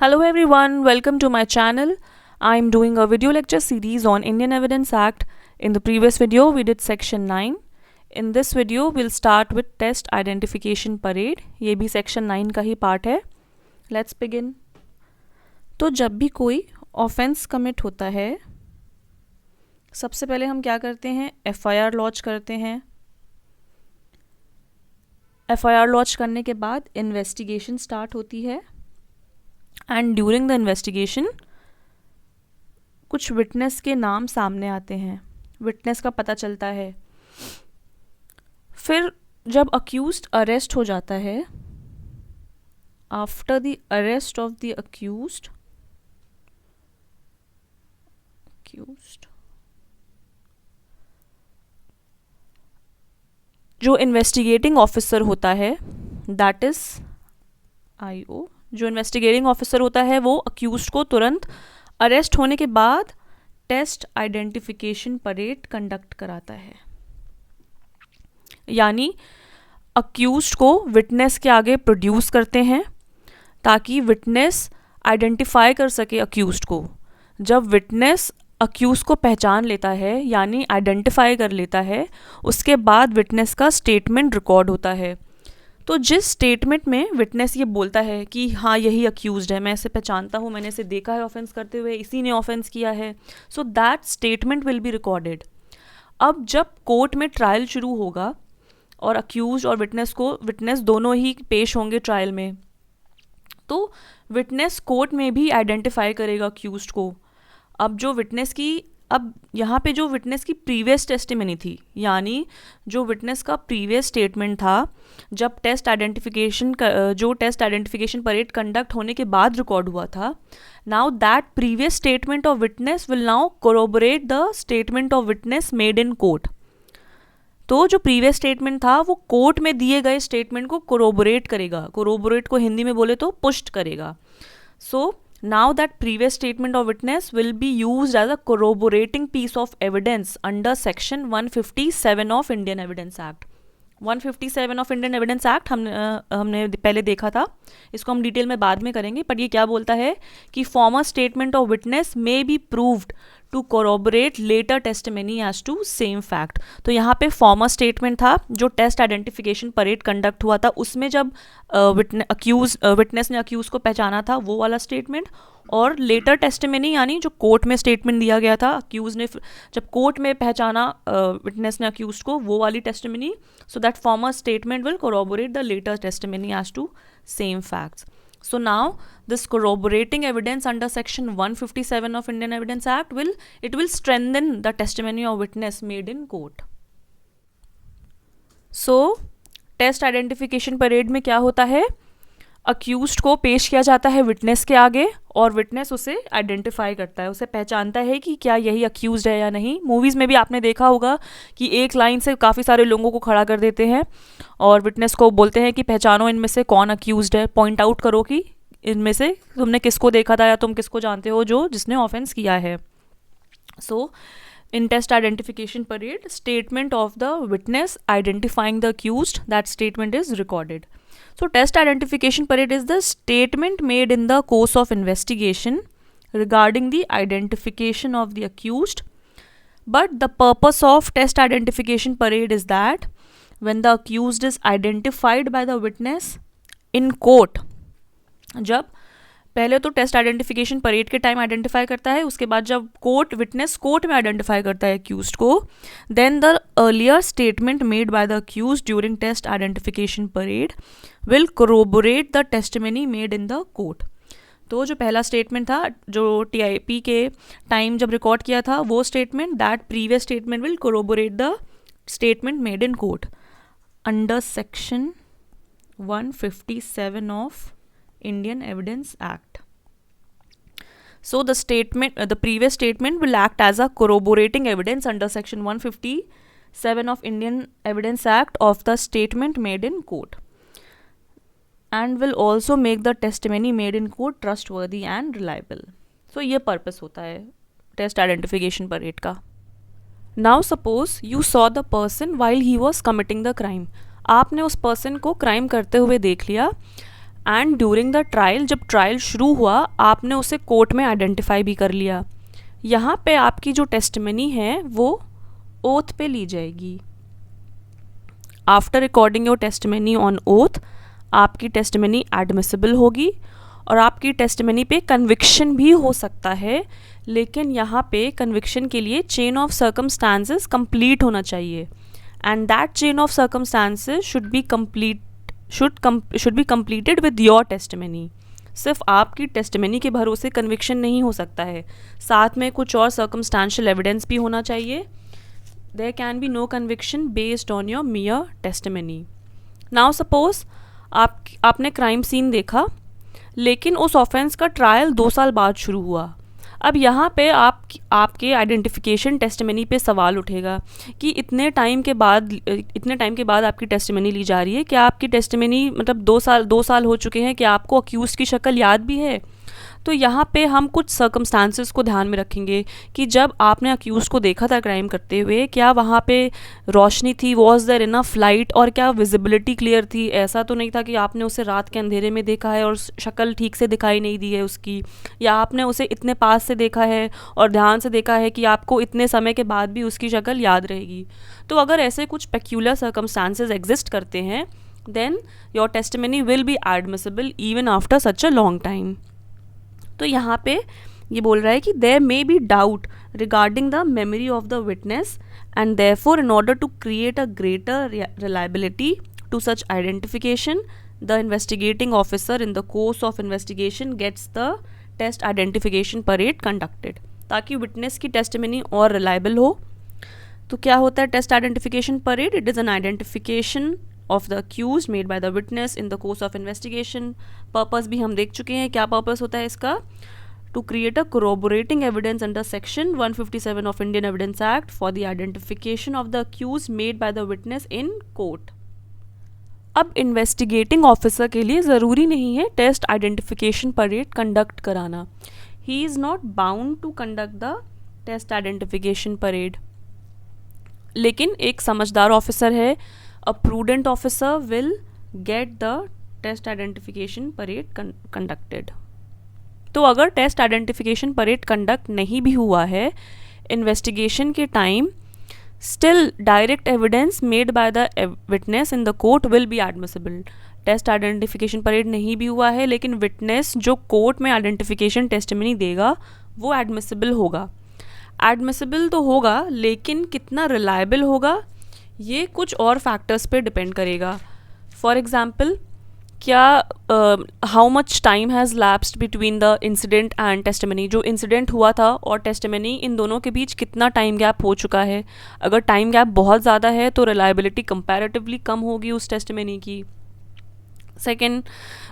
Hello everyone, welcome to my channel. I'm doing a video lecture series on Indian Evidence Act. In the previous video, we did section 9. In this video, we'll start with test identification parade. ये भी section 9 का ही part है. Let's begin. तो जब भी कोई offense commit होता है, सबसे पहले हम क्या करते हैं? FIR lodge करते हैं. FIR lodge करने के बाद investigation start होती है. एंड ड्यूरिंग द इन्वेस्टिगेशन कुछ विटनेस के नाम सामने आते हैं, विटनेस का पता चलता है. फिर जब अक्यूज्ड अरेस्ट हो जाता है, after the arrest of the accused जो इन्वेस्टिगेटिंग ऑफिसर होता है, दैट इज IO, जो इन्वेस्टिगेटिंग ऑफिसर होता है वो अक्यूज्ड को तुरंत अरेस्ट होने के बाद टेस्ट आइडेंटिफिकेशन परेड कंडक्ट कराता है. यानी अक्यूज्ड को विटनेस के आगे प्रोड्यूस करते हैं ताकि विटनेस आइडेंटिफाई कर सके अक्यूज्ड को. जब विटनेस अक्यूज को पहचान लेता है यानी आइडेंटिफाई कर लेता है, उसके बाद विटनेस का स्टेटमेंट रिकॉर्ड होता है. तो जिस स्टेटमेंट में विटनेस ये बोलता है कि हाँ यही अक्यूज्ड है, मैं इसे पहचानता हूँ, मैंने इसे देखा है ऑफेंस करते हुए, इसी ने ऑफेंस किया है, so that statement will be recorded. अब जब कोर्ट में ट्रायल शुरू होगा और अक्यूज्ड और विटनेस दोनों ही पेश होंगे ट्रायल में, तो विटनेस कोर्ट में भी आइडेंटिफाई करेगा अक्यूज्ड को. अब यहाँ पे जो विटनेस की प्रीवियस टेस्टिमनी थी, यानी जो विटनेस का प्रीवियस स्टेटमेंट था जब टेस्ट आइडेंटिफिकेशन परेड कंडक्ट होने के बाद रिकॉर्ड हुआ था, now that previous statement of witness will now corroborate the statement of witness made in court. तो जो प्रीवियस स्टेटमेंट था वो कोर्ट में दिए गए स्टेटमेंट को कोरोबोरेट करेगा. कोरोबोरेट को हिंदी में बोले तो पुष्ट करेगा. सो now that previous statement of witness will be used as a corroborating piece of evidence under section 157 of Indian Evidence Act. 157 of Indian evidence act हमने पहले देखा था, इसको हम डिटेल में बाद में करेंगे. पर ये क्या बोलता है कि former statement of witness may be proved to corroborate later testimony as to same fact. तो यहाँ पे फॉर्मर स्टेटमेंट था जो टेस्ट आइडेंटिफिकेशन परेड कंडक्ट हुआ था, उसमें जब विटनेस ने अक्यूज को पहचाना था वो वाला स्टेटमेंट, और लेटर टेस्टिमनी यानी जो कोर्ट में स्टेटमेंट दिया गया था अक्यूज ने जब कोर्ट में पहचाना विटनेस ने अक्यूज को, वो वाली testimony. So that former statement will corroborate the later testimony as to same facts. So now this corroborating evidence under section 157 of Indian Evidence Act will strengthen the testimony of witness made in court. So test identification parade में क्या होता है, accused को पेश किया जाता है witness के आगे और विटनेस उसे आइडेंटिफाई करता है, उसे पहचानता है कि क्या यही अक्यूज्ड है या नहीं. मूवीज़ में भी आपने देखा होगा कि एक लाइन से काफ़ी सारे लोगों को खड़ा कर देते हैं और विटनेस को बोलते हैं कि पहचानो इनमें से कौन अक्यूज्ड है, पॉइंट आउट करो कि इनमें से तुमने किसको देखा था या तुम किसको जानते हो जिसने ऑफेंस किया है. सो in test identification parade, statement of the witness identifying the accused, that statement is recorded. So test identification parade is the statement made in the course of investigation regarding the identification of the accused. But the purpose of test identification parade is that when the accused is identified by the witness in court, जब पहले तो test identification parade के time identify करता है, उसके बाद जब witness court में आइडेंटिफाई करता है अक्यूज्ड को, then the earlier statement made by the accused during test identification parade will corroborate the testimony made in the court. तो जो पहला स्टेटमेंट था जो TIP के टाइम जब रिकॉर्ड किया था, वो statement, that previous statement will corroborate the statement made in court under section 157 of Indian Evidence Act. So the previous statement will act as a corroborating evidence under section 157 of Indian Evidence Act of the statement made in court, and will also make the testimony made in court trustworthy and reliable. So ये purpose होता है test identification parade का. Now suppose you saw the person while he was committing the crime. आपने उस person को crime करते हुए देख लिया एंड ड्यूरिंग द ट्रायल, जब ट्रायल शुरू हुआ आपने उसे कोर्ट में आइडेंटिफाई भी कर लिया। यहाँ पे आपकी जो टेस्टिमनी है वो ओथ पे ली जाएगी। After recording your testimony on oath, आपकी टेस्टिमनी एडमिसिबल होगी और आपकी टेस्टिमनी पे कन्विक्शन भी हो सकता है, लेकिन यहाँ पे कन्विक्शन के लिए चेन ऑफ सर्कमस्टांसेस कंप्लीट होना चाहिए and that chain of circumstances should be completed with your testimony. सिर्फ आपकी टेस्टिमनी के भरोसे कन्विक्शन नहीं हो सकता है, साथ में कुछ और सर्कमस्टांशियल एविडेंस भी होना चाहिए। There can be no conviction based on your mere testimony. Now suppose आपने क्राइम सीन देखा, लेकिन उस ऑफेंस का ट्रायल 2 साल बाद शुरू हुआ। अब यहाँ पे आपके आइडेंटिफिकेशन टेस्टिमनी पे सवाल उठेगा कि इतने टाइम के बाद आपकी टेस्टिमनी ली जा रही है, क्या आपकी टेस्टिमनी मतलब 2 साल हो चुके हैं, क्या आपको अक्यूज की शक्ल याद भी है? तो यहाँ पे हम कुछ सर्कमस्टांसेस को ध्यान में रखेंगे कि जब आपने अक्यूज को देखा था क्राइम करते हुए, क्या वहाँ पे रोशनी थी, वॉज देयर इनफ लाइट, और क्या विजिबिलिटी क्लियर थी? ऐसा तो नहीं था कि आपने उसे रात के अंधेरे में देखा है और शक्ल ठीक से दिखाई नहीं दी है उसकी, या आपने उसे इतने पास से देखा है और ध्यान से देखा है कि आपको इतने समय के बाद भी उसकी शक्ल याद रहेगी। तो अगर ऐसे कुछ पेक्यूलर सर्कमस्टांसेस एग्जिस्ट करते हैं, then your testimony will be admissible even after such a long time. तो यहाँ पे ये बोल रहा है कि there may be doubt regarding the memory of the witness and therefore in order to create a greater reliability to such identification the investigating officer in the course of investigation gets the test identification parade conducted, ताकि witness की testimony और reliable हो। तो क्या होता है test identification parade? It is an identification of the accused made by the witness in the course of investigation। Purpose भी हम देख चुके हैं, क्या पर्पस होता है इसका? to create a corroborating evidence under section 157 of Indian Evidence Act for the identification of the accused made by the witness in court। अब इन्वेस्टिगेटिंग ऑफिसर के लिए ज़रूरी नहीं है टेस्ट आइडेंटिफिकेशन परेड कंडक्ट कराना। He is not bound to conduct the test identification parade, लेकिन एक समझदार ऑफिसर है, a prudent officer will get the test identification parade conducted। तो अगर टेस्ट आइडेंटिफिकेशन परेड कंडक्ट नहीं भी हुआ है इन्वेस्टिगेशन के time, still direct evidence made by the witness in the court will be admissible. Test identification parade नहीं भी हुआ है, लेकिन विटनेस जो कोर्ट में आइडेंटिफिकेशन टेस्टिमनी देगा वो एडमिसिबल होगा। एडमिसिबल तो होगा, लेकिन कितना रिलायबल होगा ये कुछ और फैक्टर्स पे डिपेंड करेगा। फॉर एग्ज़ाम्पल, क्या how much time has lapsed between the incident and testimony? जो इंसिडेंट हुआ था और टेस्टिमनी, इन दोनों के बीच कितना टाइम गैप हो चुका है? अगर टाइम गैप बहुत ज़्यादा है तो रिलायबिलिटी कंपैरेटिवली कम होगी उस टेस्टिमनी की। Second,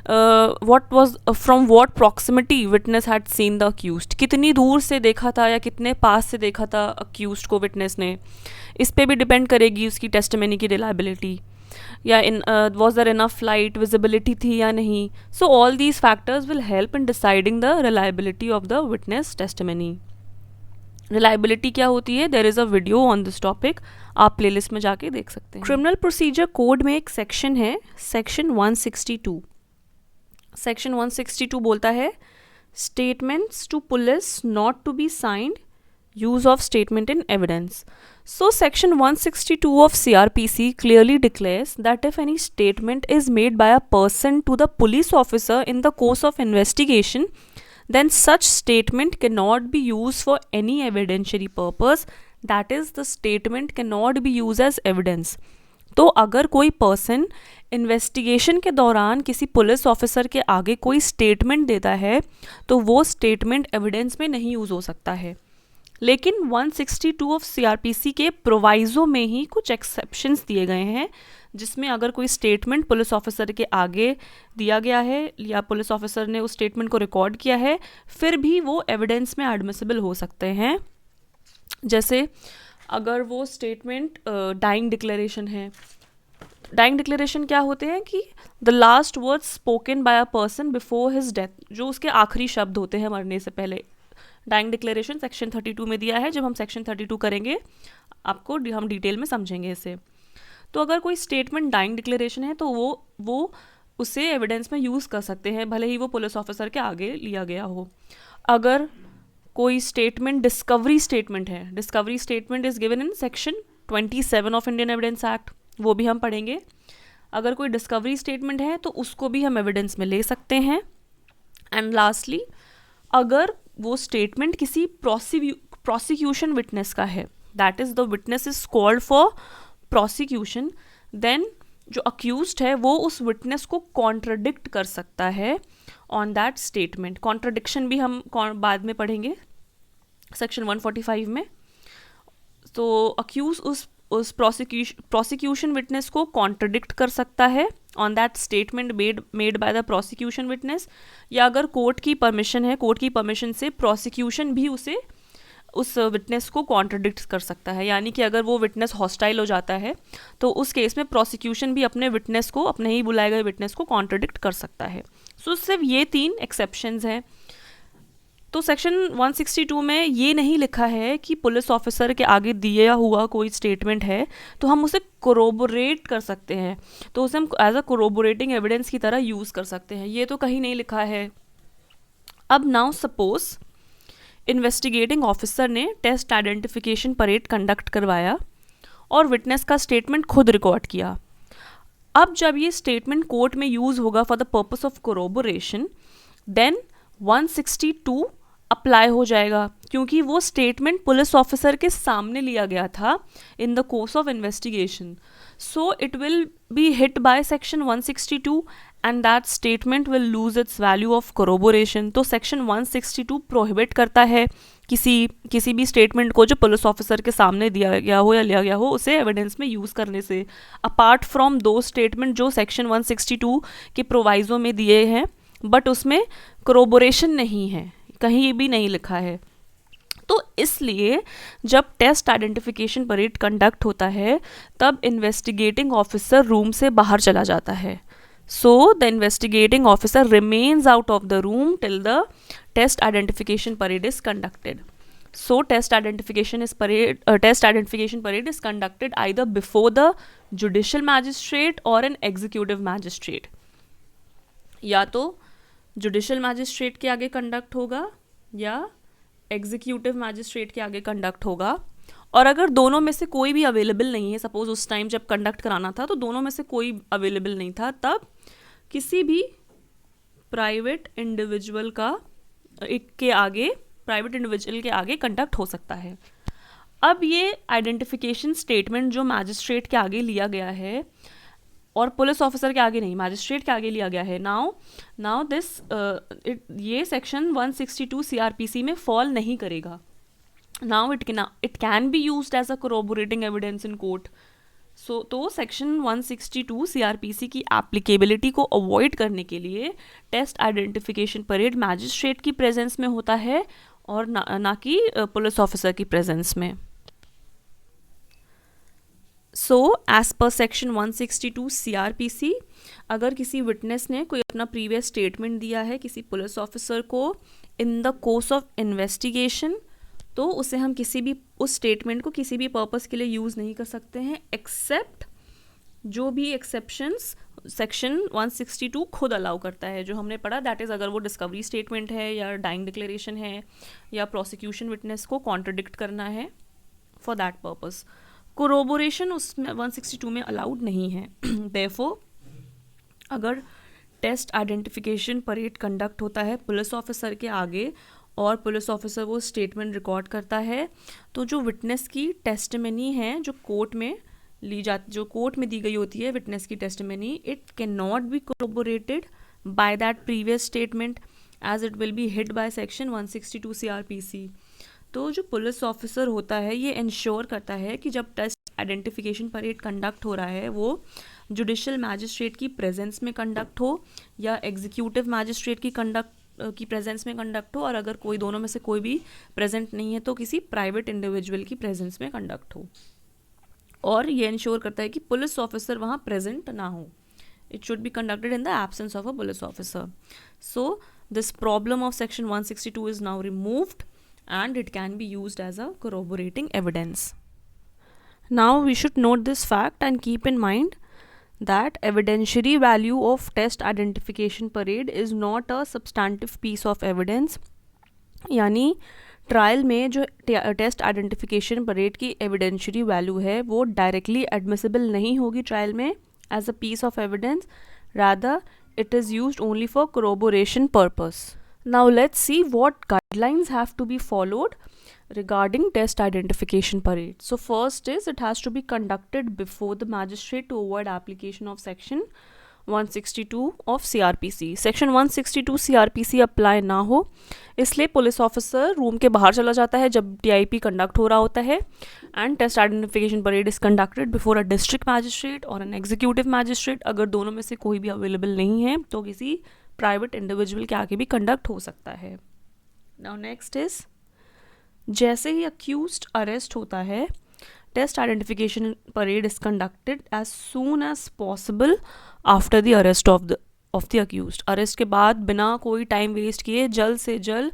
from what proximity witness had seen the accused? कितनी दूर से देखा था या कितने पास से देखा था अक्यूज्ड को विटनेस ने? इस पे भी डिपेंड करेगी उसकी टेस्टिमनी की रिलायबिलिटी। या was there enough light, visibility थी या नहीं? So all these factors will help in deciding the reliability of the witness testimony. Reliability क्या होती है? There is a video on this topic, आप प्लेलिस्ट में जाके देख सकते हैं। क्रिमिनल प्रोसीजर कोड में एक सेक्शन है, सेक्शन 162। सेक्शन 162 बोलता है statements to police not to be signed, use of statement in evidence। So section 162 of CRPC clearly declares that if any statement is made by a person to the police officer in the course of investigation, then such statement cannot be used for any evidentiary purpose, that is the statement cannot be used as evidence। तो अगर कोई person investigation के दौरान किसी police officer के आगे कोई statement देता है तो वो स्टेटमेंट एविडेंस में नहीं यूज़ हो सकता है। लेकिन 162 ऑफ CRPC के प्रोवाइज़ो में ही कुछ एक्सेप्शंस दिए गए हैं, जिसमें अगर कोई स्टेटमेंट पुलिस ऑफिसर के आगे दिया गया है या पुलिस ऑफिसर ने उस स्टेटमेंट को रिकॉर्ड किया है, फिर भी वो एविडेंस में एडमिसिबल हो सकते हैं। जैसे अगर वो स्टेटमेंट डाइंग डिक्लेरेशन है। डाइंग डिक्लेरेशन क्या होते हैं कि the last words spoken by a person before his death, जो उसके आखिरी शब्द होते हैं मरने से पहले। डाइंग डिक्लेरेशन सेक्शन 32 में दिया है। जब हम सेक्शन 32 करेंगे आपको हम डिटेल में समझेंगे इसे। तो अगर कोई स्टेटमेंट डाइंग डिक्लेरेशन है तो वो उसे एविडेंस में यूज़ कर सकते हैं, भले ही वो पुलिस ऑफिसर के आगे लिया गया हो। अगर कोई स्टेटमेंट डिस्कवरी स्टेटमेंट है, discovery statement is given in section 27 of Indian evidence act, वो भी हम पढ़ेंगे। अगर कोई डिस्कवरी स्टेटमेंट है तो उसको भी हम एविडेंस में ले सकते हैं। एंड लास्टली, अगर वो स्टेटमेंट किसी प्रोसिक्यूशन विटनेस का है, that is the witness is called for prosecution, then जो अक्यूज्ड है वो उस विटनेस को कॉन्ट्रडिक्ट कर सकता है ऑन दैट स्टेटमेंट। कॉन्ट्रडिक्शन भी हम बाद में पढ़ेंगे सेक्शन 145 में। तो अक्यूज उस प्रोसिक्यूशन विटनेस को कॉन्ट्रडिक्ट कर सकता है on that statement made by the prosecution witness, या अगर कोर्ट की परमिशन है, कोर्ट की परमिशन से प्रोसिक्यूशन भी उस विटनेस को कॉन्ट्रडिक्ट कर सकता है। यानी कि अगर वो विटनेस हॉस्टाइल हो जाता है तो उस केस में प्रोसिक्यूशन भी अपने विटनेस को, अपने ही बुलाए गए विटनेस को कॉन्ट्रडिक्ट कर सकता है। सो सिर्फ ये 3 एक्सेप्शंस हैं। तो सेक्शन 162 में ये नहीं लिखा है कि पुलिस ऑफिसर के आगे दिया हुआ कोई स्टेटमेंट है तो हम उसे कोरोबोरेट कर सकते हैं, तो उसे हम एज अ कोरोबोरेटिंग एविडेंस की तरह यूज़ कर सकते हैं, ये तो कहीं नहीं लिखा है। अब नाउ सपोज इन्वेस्टिगेटिंग ऑफिसर ने टेस्ट आइडेंटिफिकेशन परेड कंडक्ट करवाया और विटनेस का स्टेटमेंट खुद रिकॉर्ड किया। अब जब ये स्टेटमेंट कोर्ट में यूज़ होगा for the purpose of corroboration, then 162 apply हो जाएगा, क्योंकि वो स्टेटमेंट पुलिस ऑफिसर के सामने लिया गया था in the course of investigation. So it will be hit by section 162 and that statement will lose its value of corroboration. तो सेक्शन 162 प्रोहिबिट करता है किसी भी स्टेटमेंट को जो पुलिस ऑफिसर के सामने दिया गया हो या लिया गया हो उसे एविडेंस में यूज़ करने से, अपार्ट फ्रॉम दो स्टेटमेंट जो सेक्शन 162 के प्रोवाइजो में दिए हैं बट उसमें कोरोबोरेशन नहीं है, कहीं भी नहीं लिखा है। तो इसलिए जब टेस्ट आइडेंटिफिकेशन परेड कंडक्ट होता है तब इन्वेस्टिगेटिंग ऑफिसर रूम से बाहर चला जाता है। So the investigating officer remains out of the room till the test identification parade is conducted. So test identification parade is conducted either before the judicial magistrate or an executive magistrate. या तो judicial magistrate के आगे conduct होगा या executive magistrate के आगे conduct होगा। और अगर दोनों में से कोई भी अवेलेबल नहीं है, सपोज उस टाइम जब कंडक्ट कराना था तो दोनों में से कोई अवेलेबल नहीं था, तब किसी भी प्राइवेट इंडिविजुअल के आगे कंडक्ट हो सकता है। अब ये आइडेंटिफिकेशन स्टेटमेंट जो मैजिस्ट्रेट के आगे लिया गया है और पुलिस ऑफिसर के आगे नहीं, मैजिस्ट्रेट के आगे लिया गया है, नाउ दिस ये सेक्शन 162 CRPC में फॉल नहीं करेगा। Now it can be used as a corroborating evidence in court. So तो सेक्शन 162 CRPC की एप्लीकेबिलिटी को अवॉइड करने के लिए टेस्ट आइडेंटिफिकेशन परेड मैजिस्ट्रेट की प्रेजेंस में होता है और ना कि पुलिस ऑफिसर की प्रेजेंस में। So as per section 162 CRPC, अगर किसी विटनेस ने कोई अपना प्रीवियस स्टेटमेंट दिया है किसी पुलिस ऑफिसर को इन द कोर्स ऑफ इन्वेस्टिगेशन, तो उसे हम उस स्टेटमेंट को किसी भी पर्पस के लिए यूज़ नहीं कर सकते हैं, एक्सेप्ट जो भी एक्सेप्शंस सेक्शन 162 खुद अलाउ करता है, जो हमने पढ़ा, दैट इज़ अगर वो डिस्कवरी स्टेटमेंट है या डाइंग डिक्लेरेशन है या प्रोसिक्यूशन विटनेस को कॉन्ट्रडिक्ट करना है, फॉर दैट पर्पस। कोरोबोरेशन उसमें 162 में अलाउड नहीं है। देयरफॉर अगर टेस्ट आइडेंटिफिकेशन परेड कंडक्ट होता है पुलिस ऑफिसर के आगे और पुलिस ऑफिसर वो स्टेटमेंट रिकॉर्ड करता है, तो जो विटनेस की टेस्टिमनी है जो कोर्ट में दी गई होती है विटनेस की testimony, it can not be corroborated by that previous statement as it will be hit by section 162 CRPC। तो जो पुलिस ऑफिसर होता है ये इंश्योर करता है कि जब टेस्ट आइडेंटिफिकेशन परेड कंडक्ट हो रहा है वो जुडिशल मैजिस्ट्रेट की प्रेजेंस में कंडक्ट हो या एग्जीक्यूटिव मैजिस्ट्रेट की प्रेजेंस में कंडक्ट हो, और अगर दोनों में से कोई भी प्रेजेंट नहीं है तो किसी प्राइवेट इंडिविजुअल की प्रेजेंस में कंडक्ट हो। और ये इंश्योर करता है कि पुलिस ऑफिसर वहाँ प्रेजेंट ना हो। It should be conducted in the absence of a police officer. So this problem of section 162 is now removed and it can be used as a corroborating evidence. Now we should note this fact and keep in mind that evidentiary value of test identification parade is not a substantive piece of evidence, यानी trial में जो test identification parade की evidentiary value है वो directly admissible नहीं होगी trial में as a piece of evidence, rather it is used only for corroboration purpose. Now let's see what guidelines have to be followed regarding test identification parade. So first is it has to be conducted before the magistrate to avoid application of section 162 of CRPC. Section 162 CRPC apply ना हो इसलिए police officer room के बाहर चला जाता है जब TIP conduct हो रहा होता है, and test identification parade is conducted before a district magistrate और एन एग्जीक्यूटिव मैजिस्ट्रेट. अगर दोनों में से कोई भी अवेलेबल नहीं है तो किसी प्राइवेट इंडिविजुअल के आगे भी कंडक्ट हो सकता है. नाउ नेक्स्ट इज, जैसे ही अक्यूज्ड अरेस्ट होता है test identification parade is conducted as soon as possible after the arrest of the accused. Arrest के बाद बिना कोई टाइम वेस्ट किए जल्द से जल्द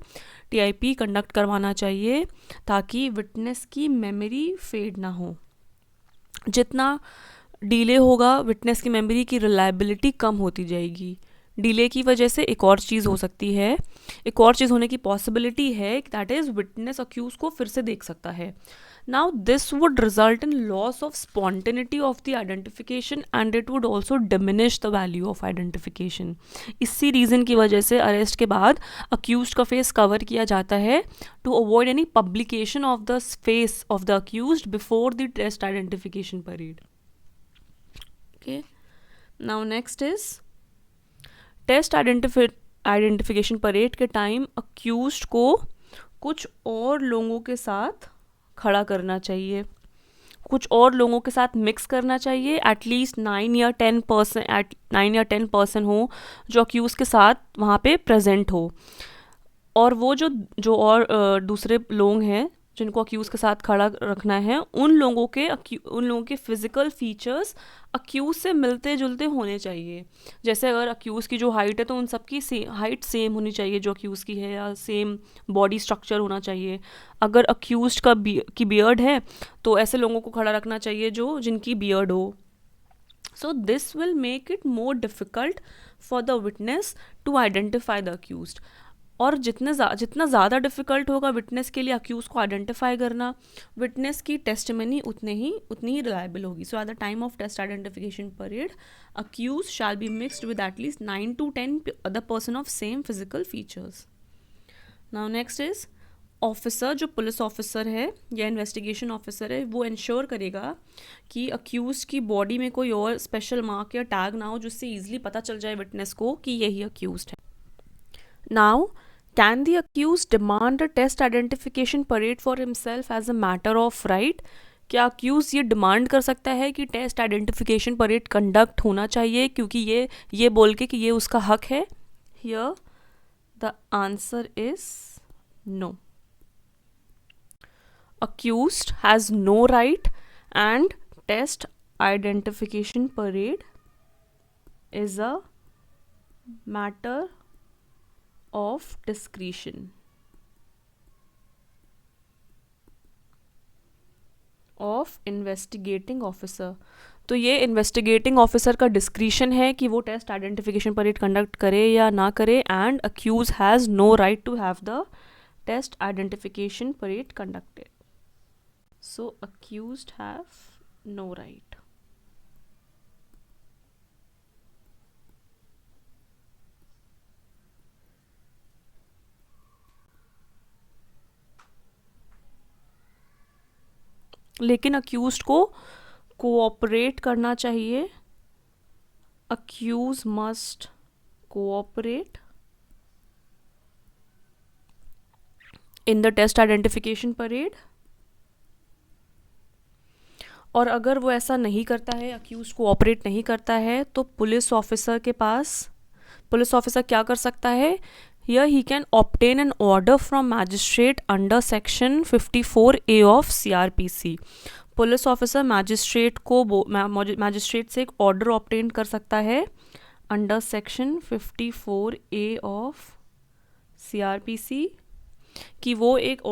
TIP कंडक्ट करवाना चाहिए ताकि विटनेस की मेमोरी फेड ना हो. जितना डिले होगा विटनेस की मेमोरी की रिलायबिलिटी कम होती जाएगी. डिले की वजह से एक और चीज़ हो सकती है, एक और चीज़ होने की पॉसिबिलिटी है, दैट इज़ विटनेस अक्यूज को फिर से देख सकता है. Now this would result in loss of spontaneity of the identification and it would also diminish the value of identification. इसी रीज़न की वजह से अरेस्ट के बाद अक्यूज्ड का फेस कवर किया जाता है to avoid any publication of the face of the accused before the test identification parade. Okay. Now next is test identification parade के टाइम अक्यूज्ड को कुछ और लोगों के साथ खड़ा करना चाहिए, कुछ और लोगों के साथ मिक्स करना चाहिए. एटलीस्ट 9 या 10 पर्सन हो जो अक्यूज़ के साथ वहाँ पे प्रेजेंट हो, और वो जो और दूसरे लोग हैं जिनको अक्यूज़ के साथ खड़ा रखना है उन लोगों के फिज़िकल फीचर्स अक्यूज़ से मिलते जुलते होने चाहिए. जैसे अगर अक्यूज़ की जो हाइट है तो उन सबकी हाइट सेम होनी चाहिए जो अक्यूज़ की है, या सेम बॉडी स्ट्रक्चर होना चाहिए. अगर अक्यूज़ की बियर्ड है तो ऐसे लोगों को खड़ा रखना चाहिए जिनकी बियर्ड हो. So this will make it more difficult for the witness to identify the accused. और जितना ज़्यादा डिफ़िकल्ट होगा विटनेस के लिए अक्यूज़ को आइडेंटिफाई करना, विटनेस की टेस्टिमनी उतनी ही रिलायबल होगी. So at the time of test identification parade accused shall be mixed with at least 9 to 10 other person of same physical features. Now next is, officer जो police officer है या investigation officer है वो ensure करेगा कि accuse की body में कोई और स्पेशल मार्क या टैग ना हो जिससे ईजिली पता चल जाए विटनेस को कि यही अक्यूज्ड है. Now can the accused demand a test identification parade for himself as a matter of right. क्या अक्यूज़ ये डिमांड कर सकता है कि टेस्ट आइडेंटिफिकेशन परेड कंडक्ट होना चाहिए क्योंकि ये बोल के कि ये उसका हक है? Here the answer is no. Accused has no right and test identification parade is a matter of discretion of investigating officer. तो ये इन्वेस्टिगेटिंग ऑफिसर का डिस्क्रिशन है कि वो टेस्ट आइडेंटिफिकेशन परेड कंडक्ट करे या ना करे, and accuse has no right to have the test identification parade conducted. So accused have no right. लेकिन अक्यूज्ड को कोऑपरेट करना चाहिए. Accuse must cooperate in the test identification parade. और अगर वो ऐसा नहीं करता है, अक्यूज़ कोऑपरेट नहीं करता है, तो पुलिस ऑफिसर क्या कर सकता है? Here he can obtain an order from magistrate under section 54A of CRPC. Police officer magistrate से एक ऑर्डर ऑब्टेन कर सकता है under section 54A of CRPC कि वो एक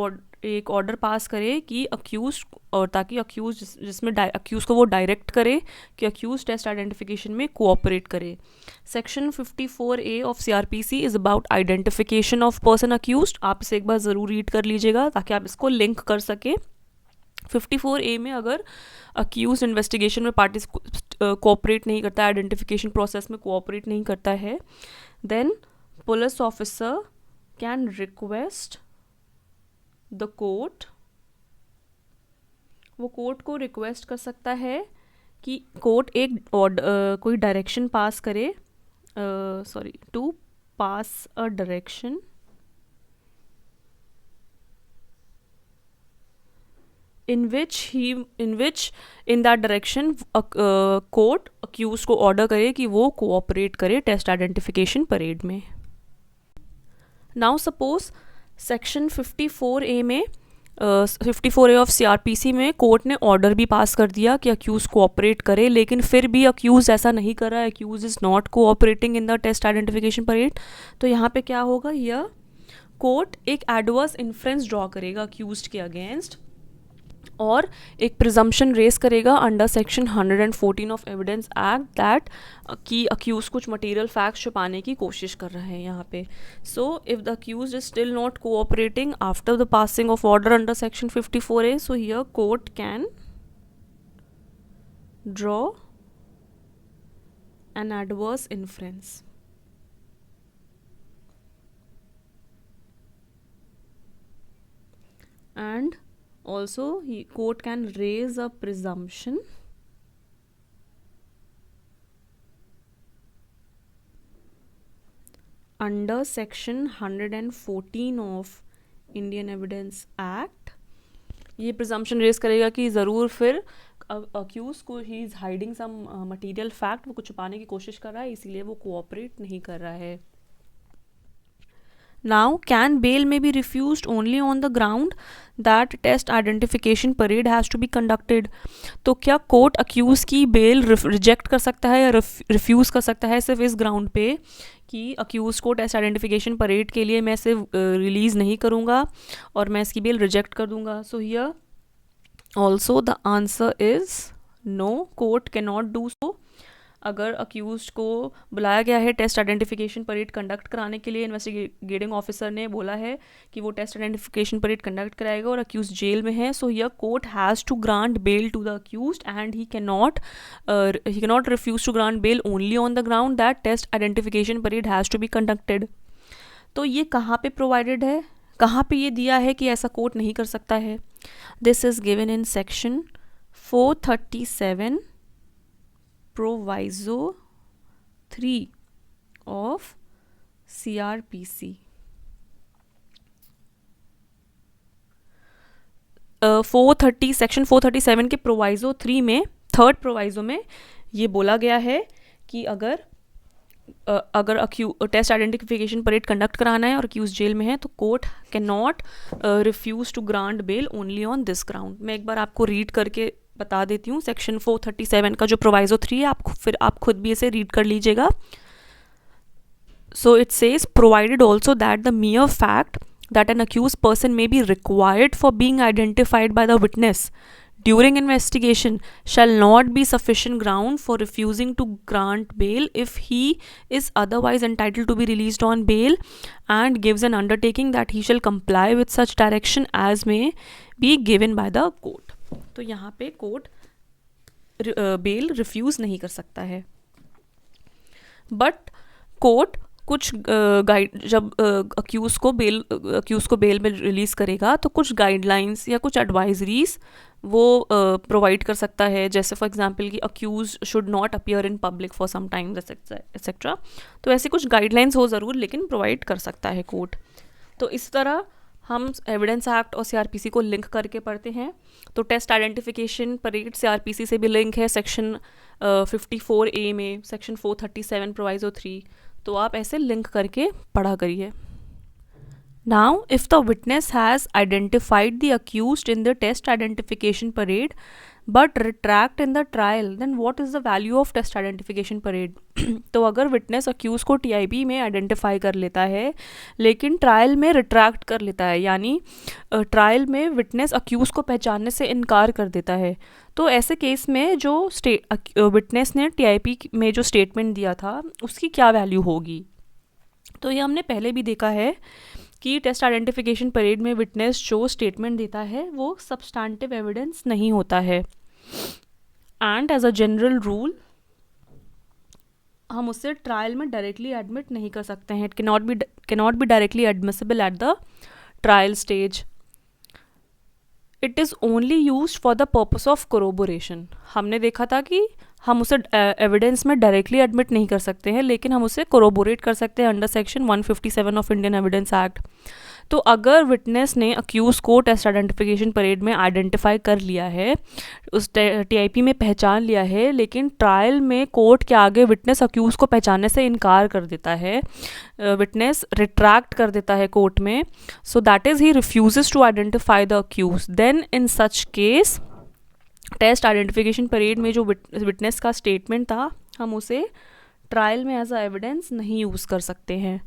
एक ऑर्डर पास करे कि अक्यूज, और ताकि अक्यूज जिसमें अक्यूज को वो डायरेक्ट करे कि अक्यूज टेस्ट आइडेंटिफिकेशन में कोऑपरेट करे. Section 54A of CRPC is about identification of person accuse. आप इसे एक बार ज़रूर रीड कर लीजिएगा ताकि आप इसको लिंक कर सकें. 54A में अगर अक्यूज इन्वेस्टिगेशन में पार्टी कोऑपरेट नहीं करता है, आइडेंटिफिकेशन प्रोसेस में कोऑपरेट नहीं करता है, then police officer can request the court, वो कोर्ट को रिक्वेस्ट कर सकता है कि कोर्ट एक कोई डायरेक्शन पास करे, to pass a direction in that direction court accuse को ऑर्डर करे कि वो कोऑपरेट करे टेस्ट आइडेंटिफिकेशन परेड में. नाउ सपोज सेक्शन 54A में 54A ऑफ CRPC में कोर्ट ने ऑर्डर भी पास कर दिया कि अक्यूज कोऑपरेट करे, लेकिन फिर भी अक्यूज ऐसा नहीं कर रहा है, accuse is not cooperating in the test identification parade. तो यहाँ पे क्या होगा, यह कोर्ट एक एडवर्स इन्फ्रेंस ड्रॉ करेगा अक्यूज के अगेंस्ट और एक प्रिजम्पशन रेस करेगा under section 114 of evidence act that कि अक्यूज कुछ मटेरियल फैक्ट्स छुपाने की कोशिश कर रहे हैं यहाँ पे. So if the accuse is still not cooperating after the passing of order under section 54A, so here court can draw an adverse inference. And also court can raise a presumption under section 114 of Indian Evidence Act. ये presumption raise करेगा कि ज़रूर फिर accused को he is hiding some material fact, वो कुछ छुपाने की कोशिश कर रहा है, इसीलिए वो cooperate नहीं कर रहा है. Now, can bail may be refused only on the ground that test identification parade has to be conducted. तो क्या कोर्ट अक्यूज़ की बेल रिजेक्ट कर सकता है या रिफ्यूज़ कर सकता है सिर्फ इस ग्राउंड पे कि अक्यूज़ को टेस्ट आइडेंटिफिकेशन परेड के लिए मैं सिर्फ रिलीज़ नहीं करूँगा और मैं इसकी बेल रिजेक्ट कर दूँगा. So here also the answer is no, court can not do so. अगर अक्यूज्ड को बुलाया गया है टेस्ट आइडेंटिफिकेशन परेड कंडक्ट कराने के लिए, इन्वेस्टिगेटिंग ऑफिसर ने बोला है कि वो टेस्ट आइडेंटिफिकेशन परेड कंडक्ट कराएगा और अक्यूज जेल में है, so here court has to grant bail to the accused and he can not refuse to grant bail only on the ground that test identification parade has to be conducted. तो ये कहाँ पे provided है, कहाँ पे ये दिया है कि ऐसा कोर्ट नहीं कर सकता है? This is given in section 437 Proviso 3 of CRPC. 430 section 437 के प्रोवाइजो 3 में, थर्ड प्रोवाइजो में ये बोला गया है कि अगर टेस्ट आइडेंटिफिकेशन परेड कंडक्ट कराना है और अक्यूज जेल में है तो court can not refuse to grant bail only on this ground. मैं एक बार आपको रीड करके बता देती हूँ. सेक्शन 437 का जो प्रोवाइजो 3 है, फिर आप खुद भी इसे रीड कर लीजिएगा. So it says provided also that the mere fact that an accuse person may be required for being identified by the witness during investigation shall not be sufficient ground for refusing to grant bail if he is otherwise entitled to be released on bail and gives an undertaking that he shall comply with such direction as may be given by the court. तो यहाँ पे court bell refuse नहीं कर सकता है, but court कुछ जब accuse को बेल में रिलीज़ करेगा तो कुछ गाइडलाइंस या कुछ एडवाइजरीज वो प्रोवाइड कर सकता है. जैसे फॉर एग्जांपल कि accuse should not appear in public for some time etcetera. तो ऐसे कुछ गाइडलाइंस हो ज़रूर, लेकिन प्रोवाइड कर सकता है कोर्ट. तो इस तरह हम एविडेंस एक्ट और CRPC को लिंक करके पढ़ते हैं. तो टेस्ट आइडेंटिफिकेशन परेड CRPC से भी लिंक है सेक्शन 54A में, सेक्शन 437 प्रोवाइजो 3. तो आप ऐसे लिंक करके पढ़ा करिए. Now, if the witness has identified the accused in the test identification parade but retract in the trial, then what is the value of test identification parade? तो अगर witness accuse को टीआईबी में आइडेंटिफाई कर लेता है लेकिन ट्रायल में retract कर लेता है, यानी ट्रायल में विटनेस अक्यूज़ को पहचानने से इनकार कर देता है, तो ऐसे केस में जो विटनेस ने टीआईबी में जो स्टेटमेंट दिया था उसकी क्या वैल्यू होगी? तो ये हमने पहले भी देखा है कि टेस्ट आइडेंटिफिकेशन परेड में विटनेस जो स्टेटमेंट देता है वो सब्सटैंटिव एविडेंस नहीं होता है, and as a general rule हम उससे ट्रायल में डायरेक्टली एडमिट नहीं कर सकते हैं. It cannot be directly admissible at the trial stage. It is only use for the purpose of corroboration. हमने देखा था कि हम उसे एविडेंस में डायरेक्टली एडमिट नहीं कर सकते हैं, लेकिन हम उसे कोरोबोरेट कर सकते हैं under section 157 of Indian evidence act. तो अगर विटनेस ने अक्यूज़ को टेस्ट आइडेंटिफिकेशन परेड में आइडेंटिफाई कर लिया है, उस टीआईपी में पहचान लिया है, लेकिन ट्रायल में कोर्ट के आगे विटनेस अक्यूज़ को पहचानने से इनकार कर देता है, विटनेस रिट्रैक्ट कर देता है कोर्ट में, so that is he refuses to identify the accuse, then in such case test identification parade में जो विटनेस का स्टेटमेंट था हम उसे ट्रायल में एज अ एविडेंस नहीं यूज़ कर सकते हैं.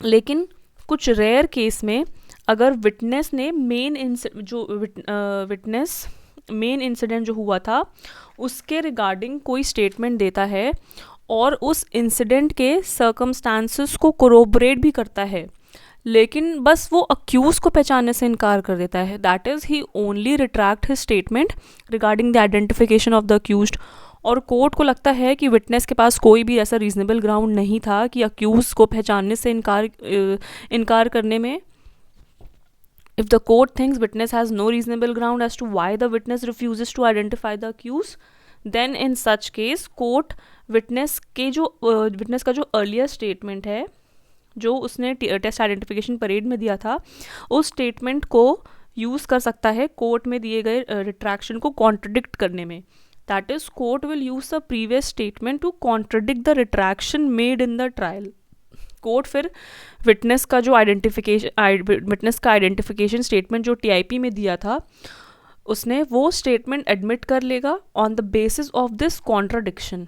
लेकिन कुछ रेयर केस में अगर विटनेस ने मेन इंसिडेंट जो हुआ था उसके रिगार्डिंग कोई स्टेटमेंट देता है और उस इंसिडेंट के सर्कमस्टांसेस को कोरोबरेट भी करता है, लेकिन बस वो अक्यूज़ को पहचानने से इनकार कर देता है, that is he only retract his statement regarding the identification of the accused. और कोर्ट को लगता है कि विटनेस के पास कोई भी ऐसा रीजनेबल ग्राउंड नहीं था कि अक्यूज़ को पहचानने से इनकार करने में. If the court thinks witness has no reasonable ground as to why the witness refuses to identify the accuse, then in such case court witness का जो अर्लियर स्टेटमेंट है जो उसने टेस्ट आइडेंटिफिकेशन परेड में दिया था उस स्टेटमेंट को यूज़ कर सकता है कोर्ट में दिए गए रिट्रैक्शन को कॉन्ट्रडिक्ट करने में. That is court will use the previous statement to contradict the retraction made in the trial. Court फिर विटनेस का आइडेंटिफिकेशन स्टेटमेंट जो टीआईपी में दिया था उसने वो स्टेटमेंट एडमिट कर लेगा on the basis of this contradiction.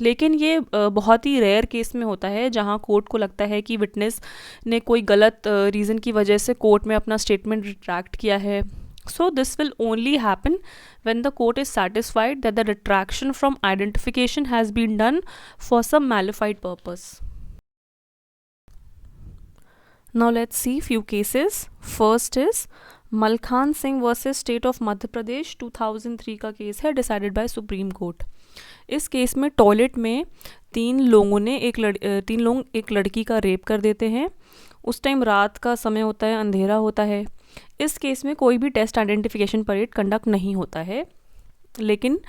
लेकिन ये बहुत ही रेयर केस में होता है जहाँ कोर्ट को लगता है कि विटनेस ने कोई गलत रीज़न की वजह से कोर्ट में अपना स्टेटमेंट रिट्रैक्ट किया है. सो this will only happen when the court is satisfied that the retraction from identification has been done for some malified purpose. Now let's see few cases. First is Malkhan Singh versus state of Madhya Pradesh 2003 का case है, decided by supreme court. इस case में toilet में तीन लोग एक लड़की का रेप कर देते हैं. उस टाइम रात का समय होता है, अंधेरा होता है. इस केस में कोई भी टेस्ट आइडेंटिफिकेशन परेड कंडक्ट नहीं होता है, लेकिन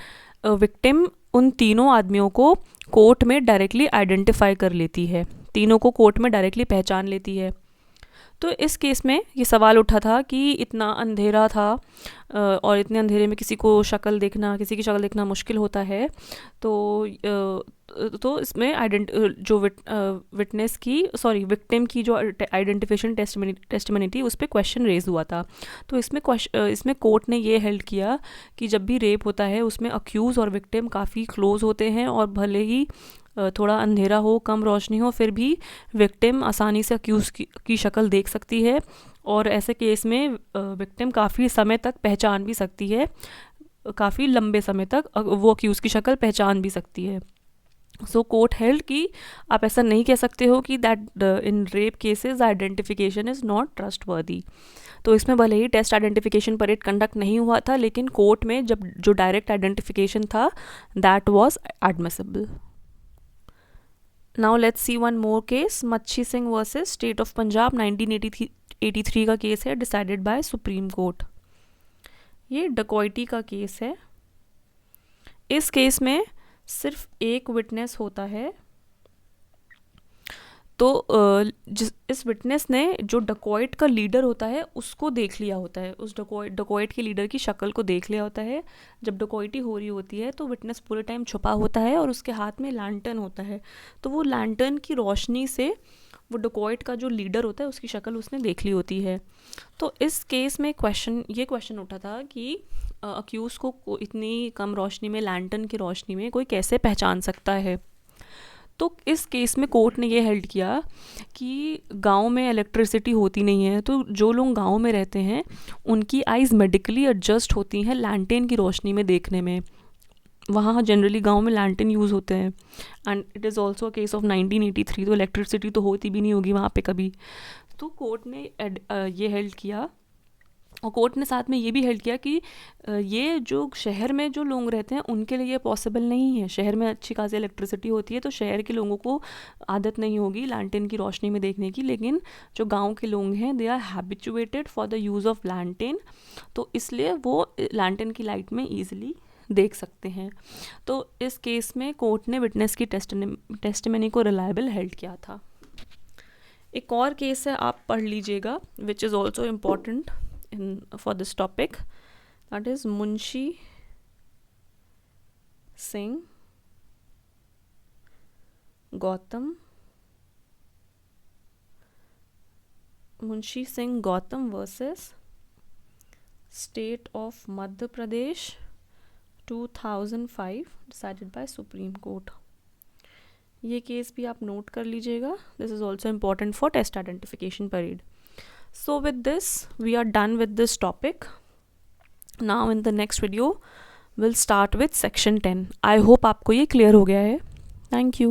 विक्टिम उन तीनों आदमियों को कोर्ट में डायरेक्टली आइडेंटिफाई कर लेती है, तीनों को कोर्ट में डायरेक्टली पहचान लेती है. तो इस केस में ये सवाल उठा था कि इतना अंधेरा था और इतने अंधेरे में किसी की शक्ल देखना मुश्किल होता है. तो इसमें जो विक्टिम की जो आइडेंटिफिकेशन टेस्टिमनी थी उस पर क्वेश्चन रेज हुआ था. तो इसमें कोर्ट ने ये हेल्ड किया कि जब भी रेप होता है उसमें अक्यूज़ और विक्टिम काफ़ी क्लोज होते हैं और भले ही थोड़ा अंधेरा हो, कम रोशनी हो, फिर भी विक्टिम आसानी से अक्यूज़ की शक्ल देख सकती है और ऐसे केस में विक्टिम काफ़ी समय तक पहचान भी सकती है, काफ़ी लंबे समय तक वो अक्यूज़ की शक्ल पहचान भी सकती है. सो कोर्ट हेल्ड कि आप ऐसा नहीं कह सकते हो कि that in rape cases identification is not trustworthy. तो इसमें भले ही टेस्ट आइडेंटिफिकेशन परेड कंडक्ट नहीं हुआ था, लेकिन कोर्ट में जो डायरेक्ट आइडेंटिफिकेशन था that was admissible. Now let's see one more case, Machhi Singh versus state of Punjab 1983 का केस है, डिसाइडेड बाय सुप्रीम कोर्ट. ये डकॉइटी का केस है. इस केस में सिर्फ एक विटनेस होता है. तो इस विटनेस ने जो डकॉइट का लीडर होता है उसको देख लिया होता है, उस डकॉइट के लीडर की शक्ल को देख लिया होता है. जब डकॉइटी हो रही होती है तो विटनेस पूरे टाइम छुपा होता है और उसके हाथ में लैंटर्न होता है. तो वो लैंटर्न की रोशनी से वो डकॉइट का जो लीडर होता है उसकी शक्ल उसने देख ली होती है. तो इस केस में क्वेश्चन उठा था कि अक्यूज़ को इतनी कम रोशनी में, लैंटर्न की रोशनी में कोई कैसे पहचान सकता है। तो इस केस में कोर्ट ने ये हेल्ड किया कि गांव में इलेक्ट्रिसिटी होती नहीं है, तो जो लोग गांव में रहते हैं उनकी आइज़ मेडिकली एडजस्ट होती हैं लैंटेन की रोशनी में देखने में। वहाँ जनरली गांव में लैंटेन यूज़ होते हैं, and it is also a case of 1983, तो इलेक्ट्रिसिटी तो होती भी नहीं होगी वहाँ पे कभी। तो कोर्ट ने ये हेल्ड किया, और कोर्ट ने साथ में ये भी हेल्ड किया कि ये जो शहर में जो लोग रहते हैं उनके लिए ये पॉसिबल नहीं है। शहर में अच्छी खासी इलेक्ट्रिसिटी होती है, तो शहर के लोगों को आदत नहीं होगी लैंटेन की रोशनी में देखने की, लेकिन जो गांव के लोग हैं they are habituated for the use of lantern, तो इसलिए वो लैंटेन की लाइट में ईजिली देख सकते हैं। तो इस केस में कोर्ट ने विटनेस की टेस्टिमनी को रिलायबल हेल्ड किया था। एक और केस है, आप पढ़ लीजिएगा, which is also important for this topic, that is Munshi Singh Gautam versus State of Madhya Pradesh 2005, decided by Supreme Court। ये केस भी आप नोट कर लीजिएगा, this is also important for test identification parade. So with this, we are done with this topic. Now in the next video, we'll start with section 10. I hope आपको ये clear हो गया है. Thank you.